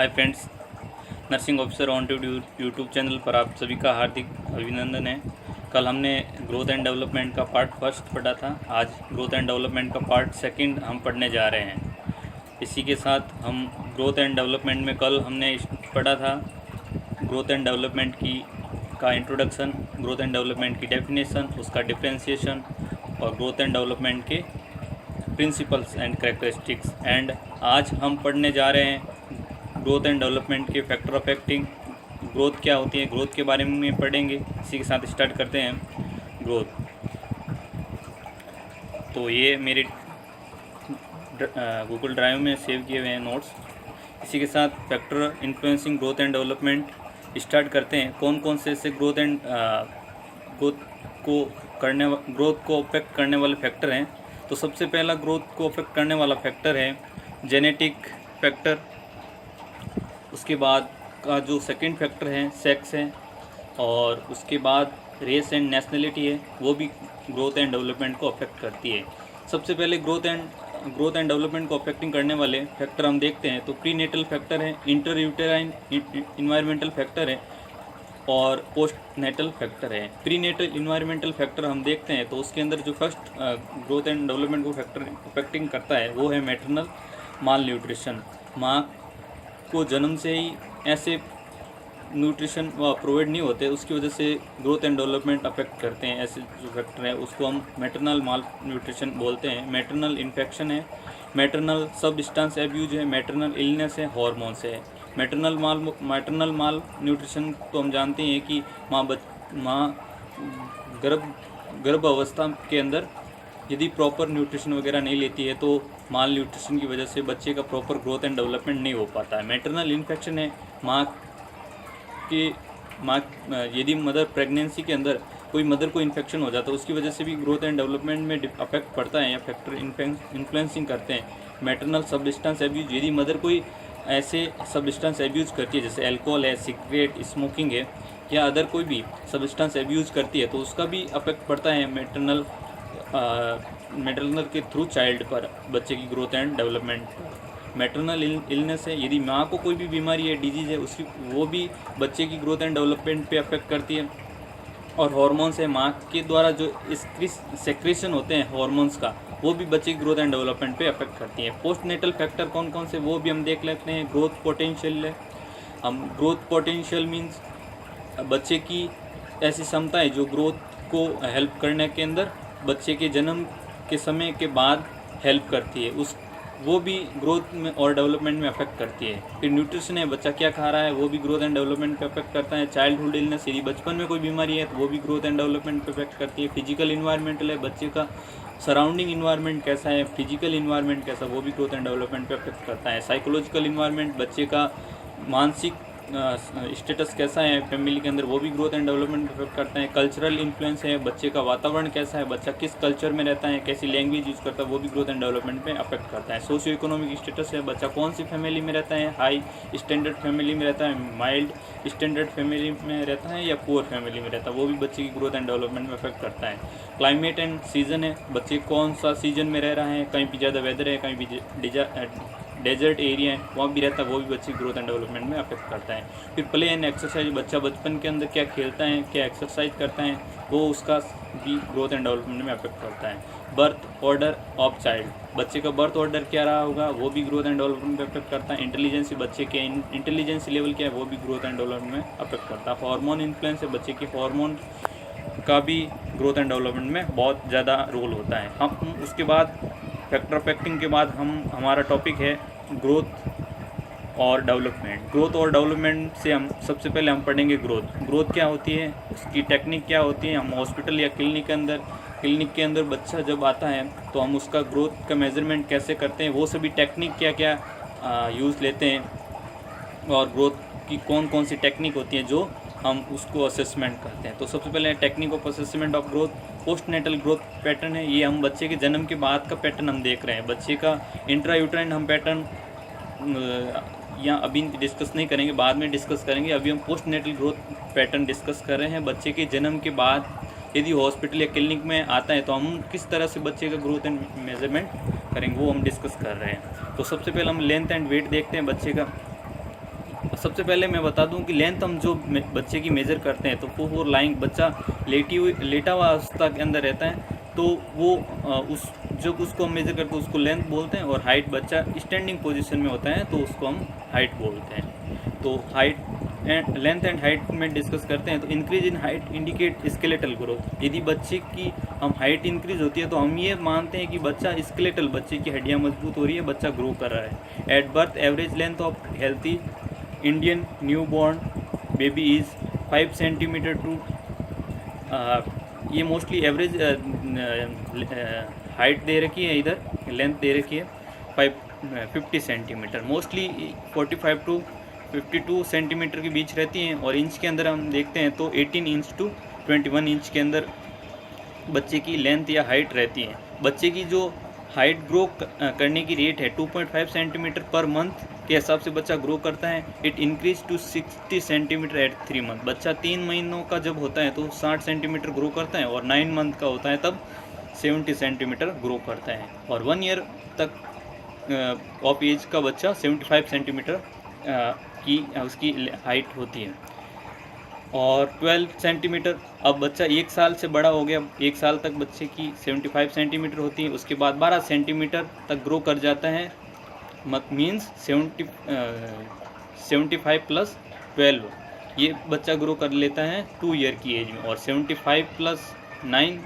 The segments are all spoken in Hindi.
Hi friends, nursing officer on YouTube channel पर आप सभी का हार्दिक अभिनंदन है। कल हमने ग्रोथ एंड डेवलपमेंट का पार्ट फर्स्ट पढ़ा था। आज ग्रोथ एंड डेवलपमेंट का पार्ट सेकंड हम पढ़ने जा रहे हैं। इसी के साथ हम ग्रोथ एंड डेवलपमेंट में कल हमने पढ़ा था ग्रोथ एंड डेवलपमेंट का इंट्रोडक्शन, ग्रोथ एंड डेवलपमेंट की डेफिनेशन, उसका डिफ्रेंशिएशन और ग्रोथ एंड डेवलपमेंट के प्रिंसिपल्स एंड कैरेक्टरिस्टिक्स। एंड आज हम पढ़ने जा रहे हैं ग्रोथ एंड डेवलपमेंट के फैक्टर अफेक्टिंग ग्रोथ क्या होती है, ग्रोथ के बारे में पढ़ेंगे। इसी के साथ स्टार्ट करते हैं ग्रोथ। तो ये मेरे गूगल ड्राइव में सेव किए हुए हैं नोट्स। इसी के साथ factor influencing growth and development start करते हैं। कौन कौन से ऐसे ग्रोथ को अफेक्ट करने वाले फैक्टर हैं। तो सबसे पहला ग्रोथ को अफेक्ट करने वाला फैक्टर है जेनेटिक फैक्टर। उसके बाद का जो सेकंड फैक्टर है सेक्स है, और उसके बाद रेस एंड नेशनलिटी है, वो भी ग्रोथ एंड डेवलपमेंट को अफेक्ट करती है। सबसे पहले ग्रोथ एंड डेवलपमेंट को अफेक्टिंग करने वाले फैक्टर हम देखते हैं तो प्रीनेटल फैक्टर है, इंटर यूटेराइन इन्वायरमेंटल फैक्टर है और पोस्ट नेटल फैक्टर है। प्रीनेटल इन्वायरमेंटल फैक्टर हम देखते हैं तो उसके अंदर जो फर्स्ट ग्रोथ एंड डेवलपमेंट को फैक्टर अफेक्टिंग करता है वो है मैटरनल माल न्यूट्रिशन। माँ को जन्म से ही ऐसे न्यूट्रिशन प्रोवाइड नहीं होते, उसकी वजह से ग्रोथ एंड डेवलपमेंट अफेक्ट करते हैं। ऐसे जो फैक्टर है उसको हम मैटरनल माल न्यूट्रिशन बोलते हैं। मैटरनल इन्फेक्शन है, मैटरनल सब्सटेंस एब्यूज है, मैटरनल इलनेस है, हॉर्मोन्स है। मैटरनल माल न्यूट्रिशन तो हम जानते हैं कि माँ गर्भ अवस्था के अंदर यदि प्रॉपर न्यूट्रिशन वगैरह नहीं लेती है तो माल न्यूट्रिशन की वजह से बच्चे का प्रॉपर ग्रोथ एंड डेवलपमेंट नहीं हो पाता है। मैटरनल इन्फेक्शन है, यदि मदर प्रेगनेंसी के अंदर कोई मदर को इन्फेक्शन हो जाता है उसकी वजह से भी ग्रोथ एंड डेवलपमेंट में अफेक्ट पड़ता है या फैक्टर इन्फ्लुएंसिंग करते हैं। मैटरनल सब्सटेंस एब्यूज, यदि मदर कोई ऐसे सब्सटेंस एब्यूज करती है जैसे अल्कोहल है, सिगरेट स्मोकिंग है या अदर कोई भी सब्सटेंस एब्यूज करती है तो उसका भी अफेक्ट पड़ता है मैटरनल के थ्रू चाइल्ड पर, बच्चे की growth and development. Maternal illness है, यदि माँ को कोई भी बीमारी है, डिजीज़ है, उसकी वो भी बच्चे की ग्रोथ एंड डेवलपमेंट पे अफेक्ट करती है। और हार्मोन्स है, माँ के द्वारा जो सेक्रेशन होते हैं हार्मोन्स का, वो भी बच्चे की ग्रोथ एंड डेवलपमेंट पे अफेक्ट करती है। पोस्ट नेटल फैक्टर कौन कौन से वो भी हम देख लेते हैं। ग्रोथ पोटेंशियल है, हम ग्रोथ पोटेंशियल मीन्स बच्चे की ऐसी क्षमता है जो ग्रोथ को हेल्प करने के अंदर बच्चे के जन्म के समय के बाद हेल्प करती है, वो भी ग्रोथ में और डेवलपमेंट में अफेक्ट करती है। फिर न्यूट्रिशन है, बच्चा क्या खा रहा है, वो भी ग्रोथ एंड डेवलपमेंट पे अफेक्ट करता है। चाइल्डहुड इलनेस, यदि बचपन में कोई बीमारी है तो वो भी ग्रोथ एंड डेवलपमेंट पे अफेक्ट करती है। फिजिकल इन्वायरमेंटल है, बच्चे का सराउंडिंग इन्वायरमेंट कैसा है, फिजिकल इन्वायरमेंट कैसा, वो भी ग्रोथ एंड डेवलपमेंट पे अफेक्ट करता है। साइकोलॉजिकल इन्वायरमेंट, बच्चे का मानसिक स्टेटस कैसा है फैमिली के अंदर, वो भी ग्रोथ एंड डेवलपमेंट अफेक्ट करता है। कल्चरल इन्फ्लुएंस है, बच्चे का वातावरण कैसा है, बच्चा किस कल्चर में रहता है, कैसी लैंग्वेज यूज़ करता है, वो भी ग्रोथ एंड डेवलपमेंट में अफेक्ट करता है। सोशियो इकोनॉमिक स्टेटस है, बच्चा कौन सी फैमिली में रहता है, हाई स्टैंडर्ड फैमिली में रहता है, माइल्ड स्टैंडर्ड फैमिली में रहता है या पुअर फैमिली में रहता है, वो भी बच्चे की ग्रोथ एंड डेवलपमेंट में अफेक्ट करता है। क्लाइमेट एंड सीजन है, बच्चे कौन सा सीजन में रह रहा है, कहीं भी ज़्यादा वेदर है, कहीं भी डेजर्ट एरिया है वहाँ भी रहता है, वो भी बच्चे ग्रोथ एंड डेवलपमेंट में अफेक्ट करता है। फिर प्ले एंड एक्सरसाइज, बच्चा बचपन के अंदर क्या खेलता है, क्या एक्सरसाइज करता है, वो उसका भी ग्रोथ एंड डेवलपमेंट में अफेक्ट करता है। बर्थ ऑर्डर ऑफ चाइल्ड, बच्चे का बर्थ ऑर्डर क्या रहा होगा, वो भी ग्रोथ एंड डेवलपमेंट में अफेक्ट करता है। इंटेलिजेंसी, बच्चे के इंटेलिजेंसी लेवल क्या है, वो भी ग्रोथ एंड डेवलपमेंट में अफेक्ट करता है। हार्मोन इन्फ्लुएंस है, बच्चे के हार्मोन का भी ग्रोथ एंड डेवलपमेंट में बहुत ज़्यादा रोल होता है। हम उसके बाद फैक्टर अफेक्टिंग के बाद हमारा टॉपिक है ग्रोथ और डेवलपमेंट। ग्रोथ और डेवलपमेंट से हम सबसे पहले हम पढ़ेंगे ग्रोथ क्या होती है, उसकी टेक्निक क्या होती है। हम हॉस्पिटल या क्लिनिक के अंदर बच्चा जब आता है तो हम उसका ग्रोथ का मेजरमेंट कैसे करते हैं, वो सभी टेक्निक क्या क्या यूज़ लेते हैं और ग्रोथ की कौन कौन सी टेक्निक होती है जो हम उसको असेसमेंट करते हैं। तो सबसे पहले technique of assessment of growth, postnatal growth pattern है। ये हम बच्चे के जन्म के बाद का पैटर्न हम देख रहे हैं। बच्चे का इंट्रा यूट्राइन हम पैटर्न यहाँ अभी डिस्कस नहीं करेंगे, बाद में डिस्कस करेंगे। अभी हम postnatal growth pattern discuss कर रहे हैं। बच्चे के जन्म के बाद यदि हॉस्पिटल या क्लिनिक में आता है तो हम किस तरह से बच्चे का ग्रोथ एंड मेजरमेंट करेंगे वो हम डिस्कस कर रहे हैं। तो सबसे पहले हम लेंथ एंड वेट देखते हैं बच्चे का। सबसे पहले मैं बता दूं कि लेंथ हम जो बच्चे की मेज़र करते हैं, तो फॉर लाइंग बच्चा लेटा हुआ अवस्था के अंदर रहता है, तो वो उस जब उसको हम मेज़र करते हैं उसको लेंथ बोलते हैं। और हाइट बच्चा स्टैंडिंग पोजीशन में होता है तो उसको हम हाइट बोलते हैं। तो height and length and height में डिस्कस करते हैं। तो increase in height indicate skeletal growth. यदि बच्चे की हम हाइट इंक्रीज होती है तो हम ये मानते हैं कि बच्चा स्केलेटल, बच्चे की हड्डियाँ मजबूत हो रही है, बच्चा ग्रो कर रहा है। At birth average length of healthy Indian new born baby is 5 centimetre to, ये मोस्टली एवरेज हाइट दे रखी है, इधर लेंथ दे रखी है 50 सेंटीमीटर, मोस्टली 45 टू 52 सेंटीमीटर के बीच रहती हैं। और इंच के अंदर हम देखते हैं तो 18 इंच टू 21 इंच के अंदर बच्चे की लेंथ या हाइट रहती है। बच्चे की जो हाइट ग्रो करने की रेट है 2.5 सेंटीमीटर पर मंथ के हिसाब से बच्चा ग्रो करता है। It increase to 60 centimetre at 3 month. बच्चा 3 महीनों का जब होता है तो 60 सेंटीमीटर ग्रो करता है, और 9 मंथ का होता है तब 70 सेंटीमीटर ग्रो करता है। और 1 ईयर तक ऑफ एज का बच्चा 75 सेंटीमीटर की उसकी हाइट होती है। और 12 सेंटीमीटर, अब बच्चा 1 साल से बड़ा हो गया, 1 साल तक बच्चे की 75 सेंटीमीटर होती है, उसके बाद 12 सेंटीमीटर तक ग्रो कर जाता है, मीन्स 75 प्लस 12 ये बच्चा ग्रो कर लेता है 2 ईयर की एज में। और 75 plus 9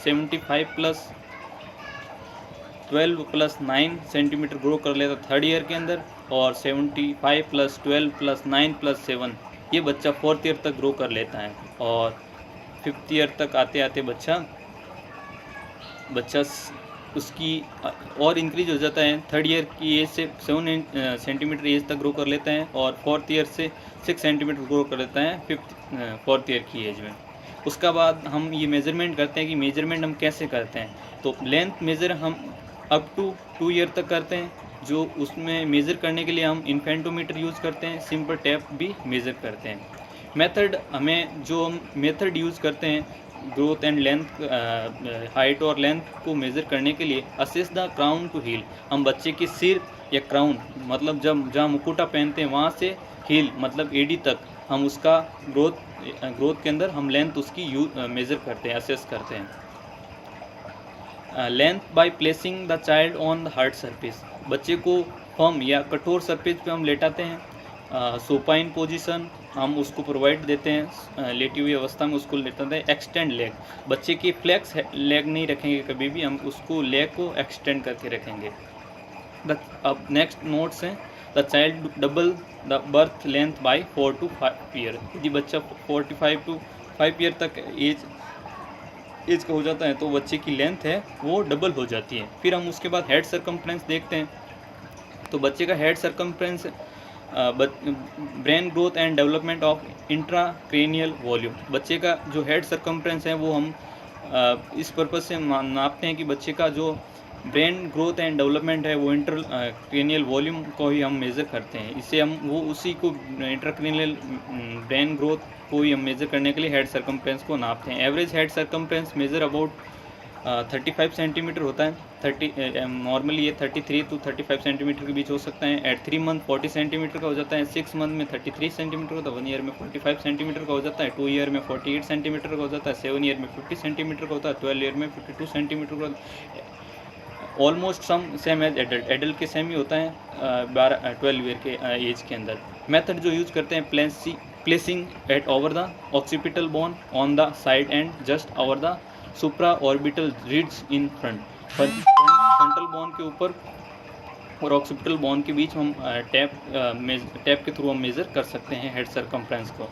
75 plus 12 plus 9 centimetre grow कर लेता 3rd ईयर के अंदर। और 75 प्लस 12 प्लस 9 प्लस 7 ये बच्चा 4th ईयर तक ग्रो कर लेता है। और 5th ईयर तक आते आते बच्चा उसकी और इंक्रीज हो जाता है। 3rd ईयर की एज से 7 सेंटीमीटर एज तक ग्रो कर लेता है, और 4th ईयर से 6 सेंटीमीटर ग्रो कर लेता है 4th ईयर की एज में। उसका बाद हम ये मेज़रमेंट करते हैं कि मेज़रमेंट हम कैसे करते हैं। तो लेंथ मेज़र हम अप टू 2 ईयर तक करते हैं, जो उसमें मेज़र करने के लिए हम इन्फेंटोमीटर यूज़ करते हैं, सिंपल टैप भी मेज़र करते हैं। मेथड हमें जो हम मेथड यूज़ करते हैं ग्रोथ एंड लेंथ हाइट और लेंथ को मेज़र करने के लिए, assess the crown to heel. हम बच्चे के सिर या क्राउन मतलब जहाँ मुकुटा पहनते हैं वहाँ से हील मतलब एडी तक हम उसका ग्रोथ के अंदर हम लेंथ उसकी मेज़र करते हैं, असेस करते हैं। Length by placing the child on the hard surface. बच्चे को फर्म या कठोर सरफेस पे हम लेटाते हैं। सोपाइन पोजीशन हम उसको प्रोवाइड देते हैं, लेटी हुई अवस्था में उसको लेटाते हैं। एक्सटेंड लेग, बच्चे की फ्लेक्स लेग नहीं रखेंगे कभी भी, हम उसको लेग को एक्सटेंड करके रखेंगे। अब नेक्स्ट नोट्स हैं, the child double the birth length bye 4 to 5 year. यदि बच्चा 45 to 5 ईयर तक एज का हो जाता है तो बच्चे की लेंथ है वो डबल हो जाती है। फिर हम उसके बाद हेड सर्कमफ्रेंस देखते हैं। तो बच्चे का head circumference brain growth and development of intracranial volume. बच्चे का जो हेड सर्कमफ्रेंस है वो हम इस पर्पज़ से नापते हैं कि बच्चे का जो ब्रेन ग्रोथ एंड डेवलपमेंट है वो इंट्राक्रेनियल वॉल्यूम को ही हम मेज़र करते हैं। इससे हम वो उसी को इंट्राक्रेनियल ब्रेन ग्रोथ को ही हम मेज़र करने के लिए हेड सर्कमफ्रेंस को नापते हैं। Average head circumference measure about 35 centimetre होता है। नॉर्मली ये 33 to 35 सेंटीमीटर के बीच हो सकता है। एट 3 मंथ 40 सेंटीमीटर का हो जाता है। 6 मंथ में 33 सेंटीमीटर होता है। 1 ईयर में 45 सेंटीमीटर का हो जाता है। 2 ईयर में 48 सेंटीमीटर का हो जाता है। 7 ईयर में 50 सेंटीमीटर का होता है। 12 ईयर में 52 सेंटीमीटर का। ऑलमोस्ट सेम एज एडल्ट के सेम ही होता है 12 ईयर के एज के अंदर। मेथड जो यूज़ करते हैं, placing at over the occipital bone on the side and just over the supra orbital ridges in frontal bone के ऊपर और ऑक्सीपिटल बोन के बीच हम टैप के थ्रू हम मेज़र कर सकते हैं हेड सर्कमफ्रेंस को।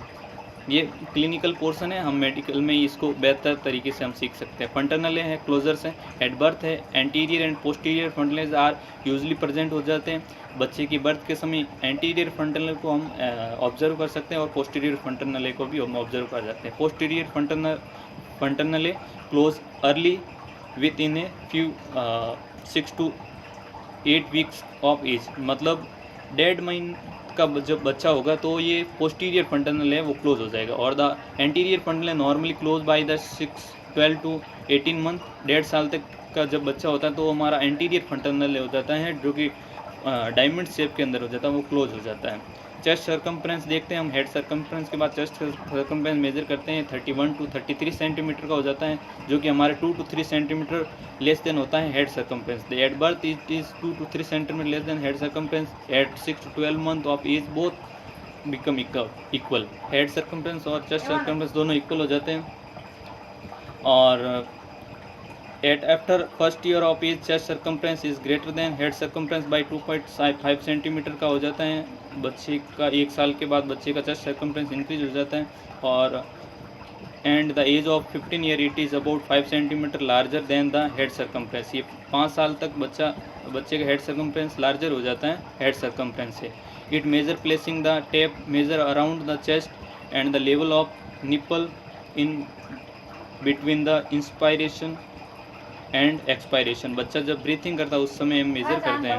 ये क्लिनिकल पोर्शन है, हम मेडिकल में इसको बेहतर तरीके से हम सीख सकते हैं। फंटनले हैं, क्लोजर्स हैं, एट बर्थ है, anterior and posterior fontanelles are usually present हो जाते हैं। बच्चे की बर्थ के समय एंटीरियर फंटनल को हम ऑब्जर्व कर सकते हैं और पोस्टीरियर फंटनले को भी हम ऑब्जर्व कर जाते हैं। Posterior fontanelle close early within a few 6 to 8 weeks of age, मतलब 1.5 महीने का जब बच्चा होगा तो ये पोस्टीरियर फंटनल है वो क्लोज हो जाएगा। और the anterior fontanelle normally close by the 12 to 18 month. 1.5 साल तक का जब बच्चा होता है तो हमारा एंटीरियर फंटनल हो जाता है, जो कि डायमंड शेप के अंदर हो जाता है, वो क्लोज हो जाता है। चेस्ट सर्कम्फ्रेंस देखते हैं हम। हेड सर्कम्फ्रेंस के बाद चेस्ट सर्कम्फ्रेंस मेजर करते हैं, 31 टू 33 सेंटीमीटर का हो जाता है, जो कि हमारे 2 टू 3 सेंटीमीटर लेस देन होता है head circumference. At birth it is 2 to 3 centimetre less than head circumference. At 6 to 12 month of age both become equal. Head circumference और चेस्ट सर्कम्फ्रेंस दोनों इक्वल हो जाते हैं। और at after first year of age chest circumference is greater than head circumference by 2.5 centimetre का हो जाता है। बच्चे का 1 साल के बाद बच्चे का चेस्ट सर्कम्फ्रेंस इंक्रीज हो जाता है। और and the age of 15 year it is about 5 centimetre larger than the head circumference. ये 5 साल तक बच्चे का हेड सर्कम्फ्रेंस लार्जर हो जाता है हेड सर्कम्फ्रेंस से। It measure placing the tape measure around the chest and the level of nipple in between the inspiration and expiration. बच्चा जब ब्रीथिंग करता है उस समय हम मेजर करते हैं।